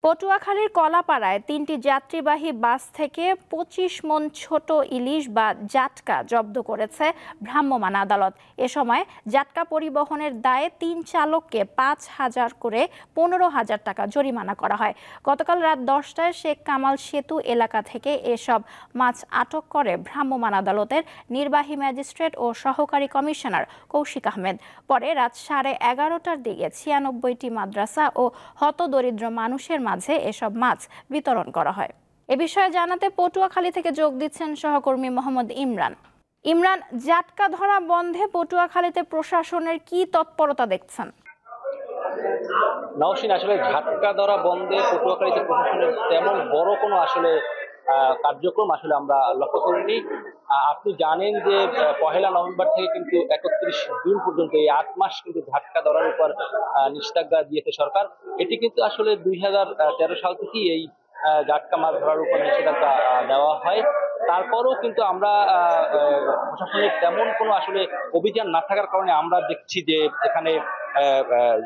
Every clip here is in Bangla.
পটুয়াখালীর কলাপাড়ায় ৩টি যাত্রীবাহী বাস থেকে ২৫ মণ ছোট ইলিশ বা জাটকা জব্দ করেছে ভ্রাম্যমাণ আদালত। এ সময় জাটকা পরিবহনের দায়ে ৩ চালককে ৫,০০০ করে ১৫,০০০ টাকা জরিমানা করা হয়। গতকাল রাত ১০টায় শেখ কামাল সেতু এলাকা থেকে এসব মাছ আটক করে ভ্রাম্যমাণ আদালতের নির্বাহী ম্যাজিস্ট্রেট ও সহকারী কমিশনার কৌশিক আহমেদ। পরে রাত 11:30টার দিকে ৯৬টি মাদ্রাসা ও হতদরিদ্র মানুষের মাঝে এসব মাছ বিতরণ করা হয়। এ বিষয়ে জানাতে পটুয়াখালী থেকে যোগ দিচ্ছেন সহকর্মী মোহাম্মদ ইমরান। ইমরান, জাটকা ধরা বন্ধে পটুয়াখালীতে প্রশাসনের কি তৎপরতা দেখছেন? নওশীন, আসলে ঝাটকা ধরা বন্ধে পটুয়াখালীতে প্রশাসনের তেমন বড় কোনো আসলে কার্যক্রম আসলে আমরা লক্ষ্য করিনি। আপনি জানেন যে ১লা নভেম্বর থেকে কিন্তু ৩১ জুন পর্যন্ত এই ৮ মাস কিন্তু ঝাটকা ধরার উপর নিষেধাজ্ঞা দিয়েছে সরকার। এটি কিন্তু আসলে ২০১৩ সাল থেকেই এই ঝাটকা মাছ ধরার উপর নিষেধাজ্ঞা দেওয়া হয়। তারপরেও কিন্তু আমরা প্রশাসনের তেমন কোনো আসলে অভিযান না থাকার কারণে আমরা দেখছি যে এখানে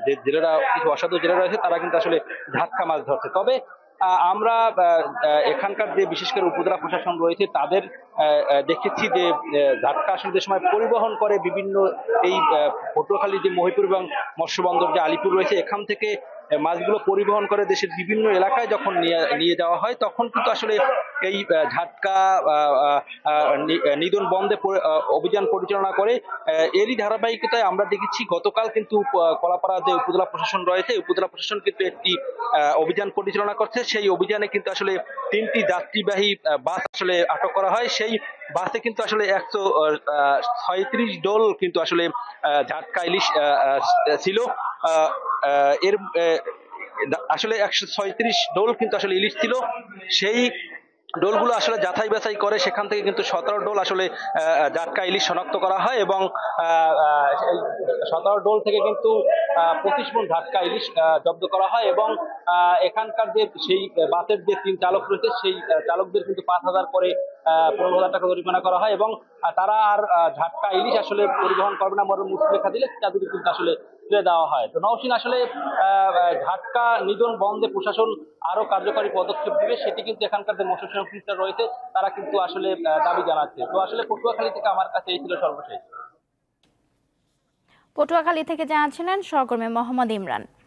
যে জেলেরা, কিছু অসাধু জেলেরা রয়েছে, তারা কিন্তু আসলে ঝাটকা মাছ ধরছে। তবে আমরা এখানকার যে বিশেষ করে উপজেলা প্রশাসন রয়েছে তাদের দেখেছি যে ঝাটকা আসলে যে সময় পরিবহন করে বিভিন্ন এই পটুয়াখালী যে মহিপুর এবং মৎস্য বন্দর যে আলিপুর রয়েছে, এখান থেকে মাছগুলো পরিবহন করে দেশের বিভিন্ন এলাকায় যখন নিয়ে যাওয়া হয়, তখন কিন্তু আসলে এই ঝাটকা নিধন বন্ধে অভিযান পরিচালনা করে। এরই ধারাবাহিকতায় আমরা দেখেছি গতকাল কিন্তু কলাপাড়া যে উপজেলা প্রশাসন রয়েছে, উপজেলা প্রশাসন কিন্তু একটি অভিযান পরিচালনা করছে। সেই অভিযানে কিন্তু আসলে ৩টি যাত্রীবাহী বাস আসলে আটক করা হয়। সেই বাসে কিন্তু আসলে ১৩৬ ডোল কিন্তু আসলে ঝাটকা ইলিশ ছিল। এর আসলে ১৩৬ ডোল কিন্তু আসলে ইলিশ ছিল। সেই ডোলগুলো আসলে যাচাই বাছাই করে সেখান থেকে কিন্তু ১৭ ডোল আসলে জাটকা ইলিশ শনাক্ত করা হয় এবং ১৭ ডোল থেকে কিন্তু ২৫ মণ জাটকা ইলিশ জব্দ করা হয় এবং এখানকার যে সেই বাসের যে ৩ চালক রয়েছে, সেই চালকদের কিন্তু ৫,০০০ করে ১৫,০০০ টাকা জরিমানা করা হয় এবং তারা আর ঝাটকা ইলিশ আসলে পরিবহন করবে না মর্মে মুচলেখা দিলে তাদের কিন্তু আসলে তুলে দেওয়া হয়। তো নওশীন, আসলে ঝাটকা নিধন বন্ধে প্রশাসন আরো কার্যকরী পদক্ষেপ দিবে, সেটি কিন্তু এখানকার যে মৎস্য সংশ্লিষ্ট রয়েছে তারা কিন্তু আসলে দাবি জানাচ্ছে। তো আসলে পটুয়াখালী থেকে আমার কাছে এই ছিল সর্বশেষ। পটুয়াখালী থেকে জানাচ্ছিলেন সহকর্মী মোহাম্মদ ইমরান।